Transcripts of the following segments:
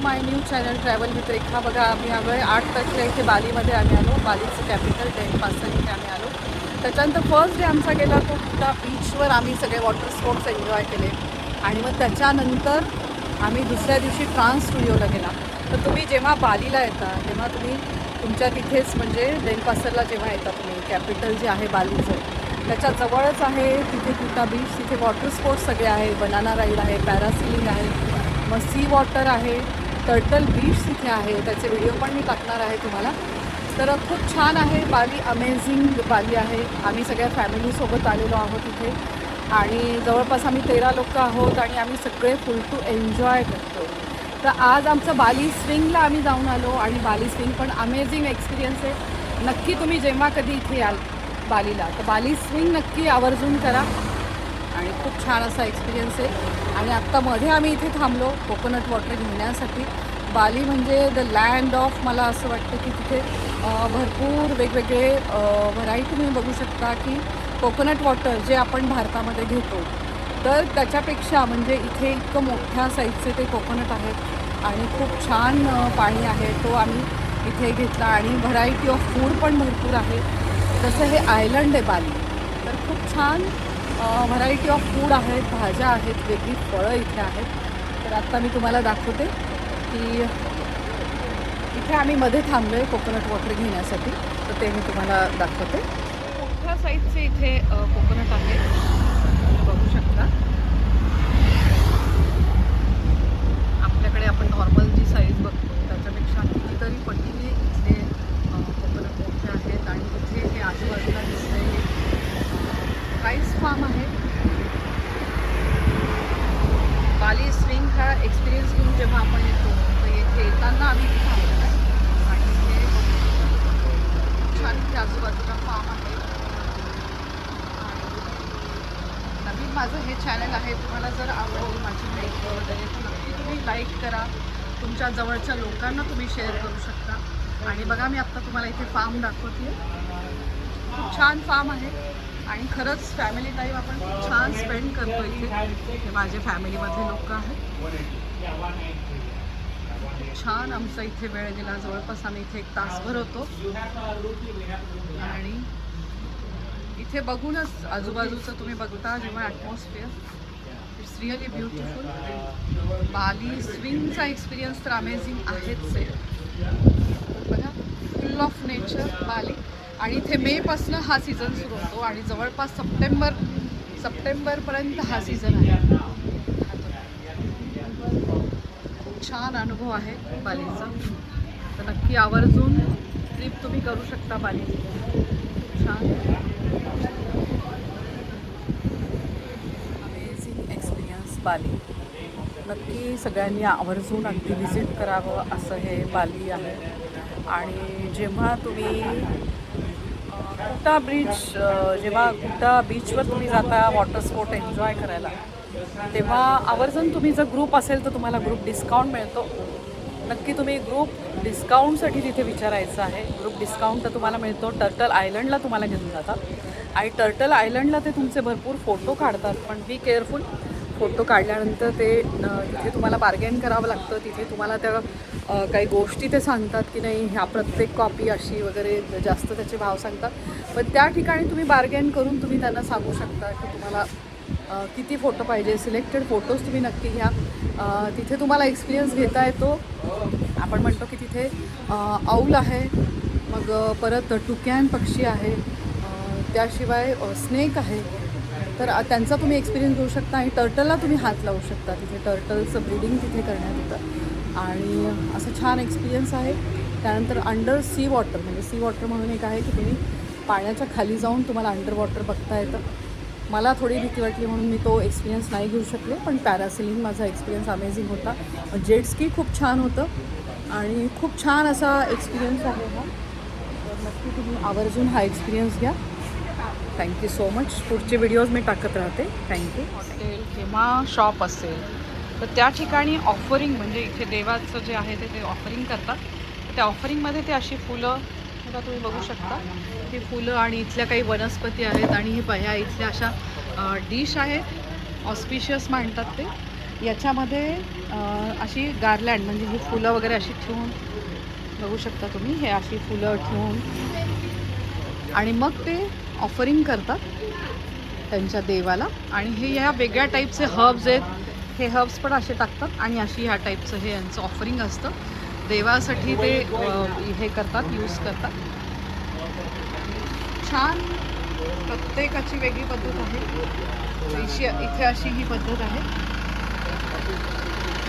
My new channel travel with Rekha. बघा आम्ही आलो आहे 8 तारखेला इथे बालीमध्ये आम्ही आलो. बालीचं कॅपिटल डेनपासर इथे आम्ही आलो. त्याच्यानंतर फर्स्ट डे आमचा गेला तो कुठला बीचवर आम्ही सगळे वॉटर स्पोर्ट्स एन्जॉय केले आणि मग त्याच्यानंतर आम्ही दुसऱ्या दिवशी ट्रान्स स्टुडिओला गेला. तर तुम्ही जेव्हा बालीला येता तेव्हा तुम्ही तुमच्या तिथेच म्हणजे डेनपासरला जेव्हा येता तुम्ही कॅपिटल जे आहे बालीचं त्याच्या जवळच आहे तिथे कुटा बीच. तिथे वॉटर स्पोर्ट्स सगळे आहे. बनाना राईड आहे, पॅरासिलिंग आहे, मग सी वॉटर आहे, टर्टल बीच तिथे आहे. त्याचे व्हिडिओ पण मी टाकणार आहे तुम्हाला. तर खूप छान आहे बाली. अमेझिंग बाली आहे. आम्ही सगळ्या फॅमिलीसोबत आलेलो आहोत इथे आणि जवळपास आम्ही 13 लोक आहोत आणि आम्ही सगळे फुल टू एन्जॉय करतो. तर आज आमचं बाली स्विंगला आम्ही जाऊन आलो आणि बाली स्विंग पण अमेझिंग एक्सपिरियन्स आहे. नक्की तुम्ही जेव्हा कधी इथे याल बालीला तर बाली स्विंग नक्की आवर्जून करा आणि खूप छान असा एक्सपिरियन्स आहे. आणि आत्ता मध्ये आम्ही इथे थांबलो कोकोनट वॉटर घेण्यासाठी. बाली म्हणजे द लँड ऑफ, मला असं वाटतं की तिथे भरपूर वेगवेगळे व्हरायटी तुम्ही बघू शकता की कोकोनट वॉटर जे आपण भारतामध्ये घेतो तर त्याच्यापेक्षा म्हणजे इथे इतकं मोठ्या साईजचे ते कोकोनट आहेत आणि खूप छान पाणी आहे. तो आम्ही इथे घेतला आणि व्हरायटी ऑफ फूड पण भरपूर आहे. जसं हे आयलंड आहे बाली तर खूप छान व्हरायटी ऑफ फूड आहेत, भाज्या आहेत, वेगळी फळं इथे आहेत. तर आत्ता मी तुम्हाला दाखवते की इथे आम्ही मध्ये थांबलो आहे कोकोनट वॉटर घेण्यासाठी. तर ते मी तुम्हाला दाखवते. मोठ्या साईजचे इथे कोकोनट आहे, बघू शकता. आपल्याकडे आपण नॉर्मल जी साईज बघतो त्याच्यापेक्षा कितीतरी पटीने इथले कोकोनट मोठे आहेत. आणि इथे हे आजूबाजूला दिसते राईस फार्म आहे. बाली स्विंग हा एक्सपिरियन्स घेऊन जेव्हा आपण येतो तर येथे येताना आम्ही थांबलो आणि इथे छान इथे आजूबाजूला फार्म आहे. नवीन माझं हे चॅनल आहे, तुम्हाला जर आवडली माझी माहिती वगैरे तर नक्की तुम्ही लाईक करा. तुमच्या जवळच्या लोकांना तुम्ही शेअर करू शकता. आणि बघा मी आत्ता तुम्हाला इथे फार्म दाखवते. खूप छान फार्म आहे आणि खरंच फॅमिली टाईम आपण खूप छान स्पेंड करतो इथे. हे माझे फॅमिलीमधले लोक आहेत. खूप छान आमचा इथे वेळ गेला. जवळपास आम्ही इथे 1 तासभर होतो आणि इथे बघूनच आजूबाजूचं तुम्ही बघता जेव्हा atmosphere it's really beautiful. Bali स्विंगचा एक्सपिरियन्स तर अमेझिंग आहेच आहे. बघा फुल ऑफ नेचर बाली. आणि इथे मेपासनं हा सीझन सुरू होतो आणि जवळपास सप्टेंबरपर्यंत हा सीझन आहे. खूप छान अनुभव आहे बालीचा. तर नक्की आवर्जून ट्रिप तुम्ही करू शकता बालीची. खूप छान अमेझिंग एक्सपिरियन्स बाली. नक्की सगळ्यांनी आवर्जून अगदी व्हिजिट करावं असं हे बाली आहे. आणि जेव्हा तुम्ही जेव्हा कुटा बीचवर तुम्ही जाता वॉटर स्पोर्ट एन्जॉय करायला तेव्हा आवर्जून तुम्ही जर ग्रुप असेल तर तुम्हाला ग्रुप डिस्काउंट मिळतो. नक्की तुम्ही ग्रुप डिस्काउंटसाठी तिथे विचारायचं आहे. ग्रुप डिस्काउंट तर तुम्हाला मिळतो. टर्टल आयलंडला तुम्हाला घेऊन जातात आणि टर्टल आयलंडला ते तुमचे भरपूर फोटो काढतात. पण बी केअरफुल. फोटो काढल्यानंतर तिथे तुम्हाला बार्गेन करावं लागतं. तिथे तुम्हाला त्या काही गोष्टी ते सांगतात की नाही ह्या प्रत्येक कॉपी अशी वगैरे जास्त त्याचे भाव सांगतात. पण त्या ठिकाणी तुम्ही बार्गेन करून तुम्ही त्यांना सांगू शकता की तुम्हाला किती फोटो पाहिजे. सिलेक्टेड फोटोज तुम्ही नक्की घ्या. तिथे तुम्हाला एक्सपिरियन्स घेता येतो. आपण म्हणतो की तिथे औल आहे, मग परत टुकॅन पक्षी आहे, त्याशिवाय स्नेक आहे. तर त्यांचा तुम्ही एक्सपिरियन्स घेऊ शकता. आणि टर्टलला तुम्ही हात लावू शकता. तिथे टर्टलचं ब्रीडिंग तिथे करण्यात येतं आणि असं छान एक्सपिरियन्स आहे. त्यानंतर अंडर सी वॉटर म्हणजे सी वॉटर म्हणून एक आहे की तुम्ही पाण्याच्या खाली जाऊन तुम्हाला अंडर वॉटर बघता येतं. मला थोडी भीती वाटली म्हणून मी तो एक्सपिरियन्स नाही घेऊ शकले. पण पॅरासिलिंग माझा एक्सपिरियन्स अमेझिंग होता. जेट स्की खूप छान होतं आणि खूप छान असा एक्सपिरियन्स आहे हा. तर नक्की तुम्ही आवर्जून हा एक्सपिरियन्स घ्या. Thank you so much. पुढचे व्हिडिओज मी टाकत राहते. थँक्यू. हॉटेल किंवा शॉप असेल तर त्या ठिकाणी ऑफरिंग म्हणजे इथे देवाचं जे आहे ते ऑफरिंग करतात. त्या ऑफरिंगमध्ये ते अशी फुलं आता तुम्ही बघू शकता. ही फुलं आणि इथल्या काही वनस्पती आहेत आणि ह्या इथल्या अशा डिश आहेत. ऑस्पिशियस म्हणतात ते. याच्यामध्ये अशी गार्लँड म्हणजे ही फुलं वगैरे अशी ठेवून बघू शकता तुम्ही, हे अशी फुलं ठेवून आणि मग ते ऑफरिंग करतात त्यांच्या देवाला. आणि हे या वेगळ्या टाईपचे हर्ब्स आहेत, हे हर्ब्स पण असे टाकतात आणि अशी ह्या टाईपचं हे यांचं ऑफरिंग असतं. देवासाठी ते हे करतात, यूज करतात. छान, प्रत्येकाची वेगळी पद्धत आहे. इथे अशी ही पद्धत आहे.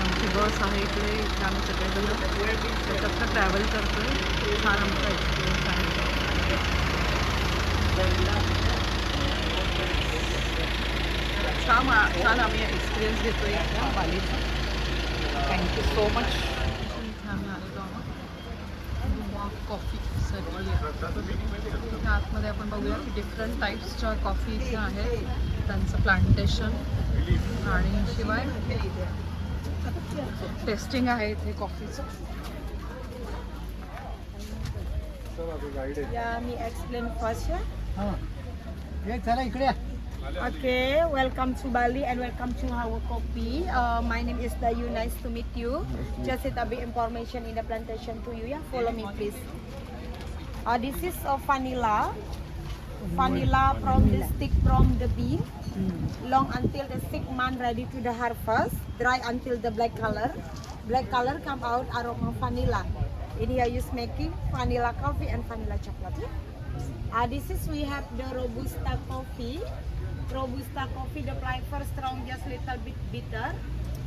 आमची बस आहे इकडे आम्ही सगळेजण त्याच्यातनं ट्रॅव्हल करतो आहे. छान आमचा एक्सपिरियन्स आहे. छान आम्ही एक्सपिरियन्स घेतो इथल्या बालीचा. Thank you so much. इथे आम्ही आलेलो आहोत. कॉफी सर्व आतमध्ये आपण बघूया की डिफरंट टाईप्सच्या कॉफी इथे आहेत, त्यांचं प्लांटेशन. आणि शिवाय टेस्टिंग आहे इथे कॉफीचं. या मी एक्सप्लेन फर्स्ट. चला इकडे. Okay, welcome to Bali and welcome to our coffee. My name is Dayu. Nice to meet you. Just a bit information in the plantation to you. Yeah, follow me please. This is vanilla. Vanilla from the stick from the bean. Long until the 6 month ready to the harvest. Dry until the black color. Black color come out aroma vanilla. In here use making vanilla coffee and vanilla chocolate. This is we have the Robusta coffee. Robusta coffee, the flavor strong, just little bit bitter.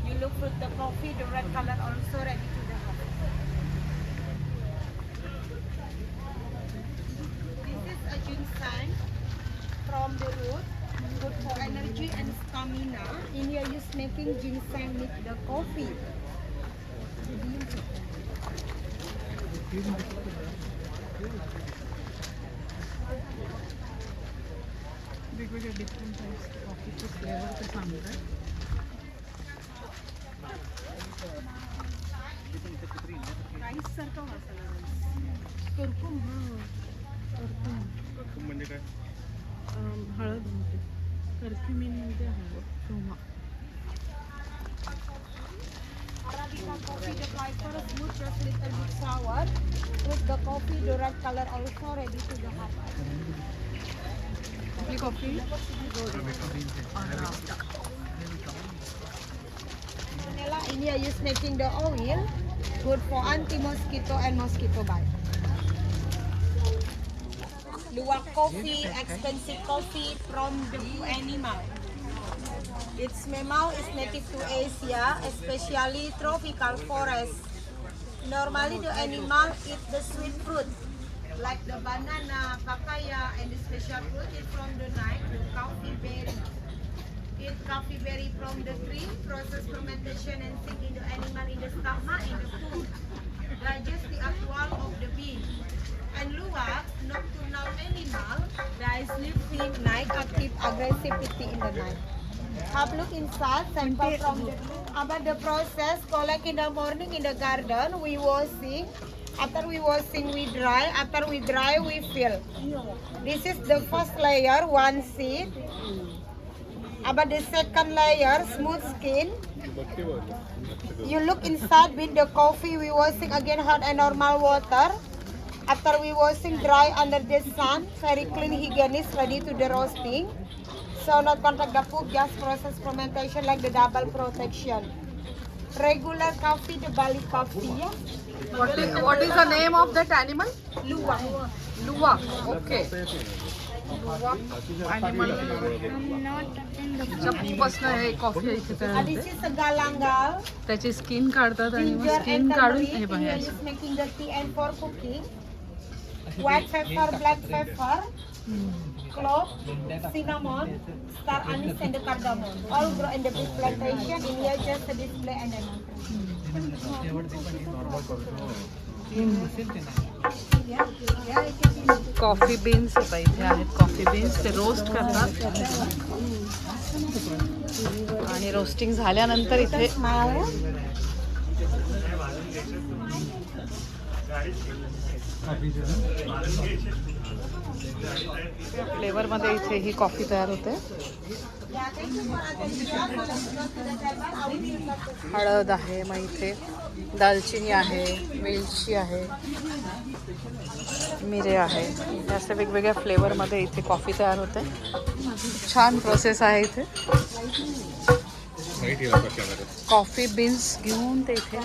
You look for the coffee, the red color also ready to the harvest. This is a ginseng from the root, good for energy and stamina. In here use making ginseng with the coffee. वेगवेगळे different types कॉफीचे flavour ते सांगत आहे. Rice सारखा मसाला rice. करकूम. करकूम म्हणजे काय? हळद म्हणते. कर्क्युमिन म्हणजे हळद. Soma. Arabica coffee, the flavor smooth, just little bit sour. With the coffee, the red color also ready to the harvest. आपली coffee Vanilla in here use making the oil, good for anti-mosquito and mosquito bite. Luwak coffee, expensive coffee from the blue animal. Its mammal is native to Asia, especially tropical forest. Normally the animal eat the sweet fruit, like the banana, papaya, and the special fruit is from the night, the coffee berry. Eat coffee berry from the tree, process fermentation and sink in the animal in the stomach in the food. Digest the actual of the bean. And luwak, nocturnal animal, that sleep in night, active aggressivity in the night. Have look inside, sample from the about the process, collect in the morning in the garden, we washing. After we washing, we dry. After we dry, we fill. This is the first layer, one seed. About the second layer, smooth skin. You look inside with the coffee, we washing again hot and normal water. After we washing dry under the sun, very clean, hygienic, ready to the roasting. So not contact the food, just process fermentation like the double protection. Regular coffee, the Bali coffee, yeah? What is the name of that animal? Luwak. Luwak. Okay. Luwak animal. चप्पूपासनं हे coffee इथे तयार This होते. is a galangal. त्याची skin काढतात आणि मग Ginger skin and काढून turmeric. हे Here बघा is making the tea and for cooking. White pepper, black pepper, clove, cinnamon, star anise and the cardamom. All grow in the big plantation. In here just a display and coffee beans आता इथे आहेत. Coffee beans ते roast करतात आणि roasting झाल्यानंतर इथे फ्लेवरमध्ये इथे ही coffee तयार होते. हळद आहे, मग इथे दालचिनी आहे, वेलची आहे, मिरे आहे. असे वेगवेगळ्या फ्लेवरमध्ये इथे कॉफी तयार होते. छान प्रोसेस आहे इथे. कॉफी बीन्स घेऊन ते इथे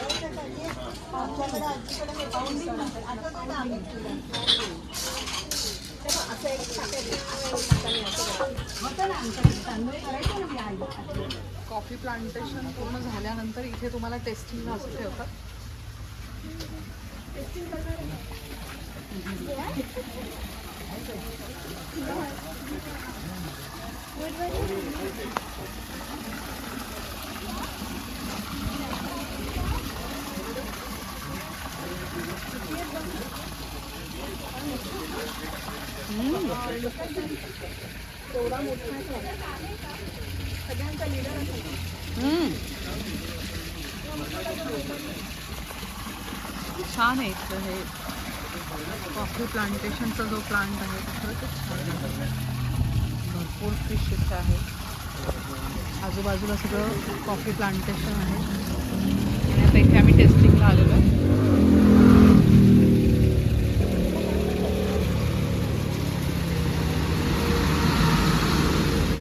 कॉफी प्लांटेशन पूर्ण झाल्यानंतर इथे तुम्हाला टेस्टिंगला असं ठेवतात. छान आहे इथं हे कॉफी प्लांटेशनचा जो प्लांट आहे तो खरंच छान आहे. भरपूर फिश इथे आहे. आजूबाजूला सगळं कॉफी प्लांटेशन आहे. आणि आता इथे आम्ही टेस्टिंगला आलेलो आहे.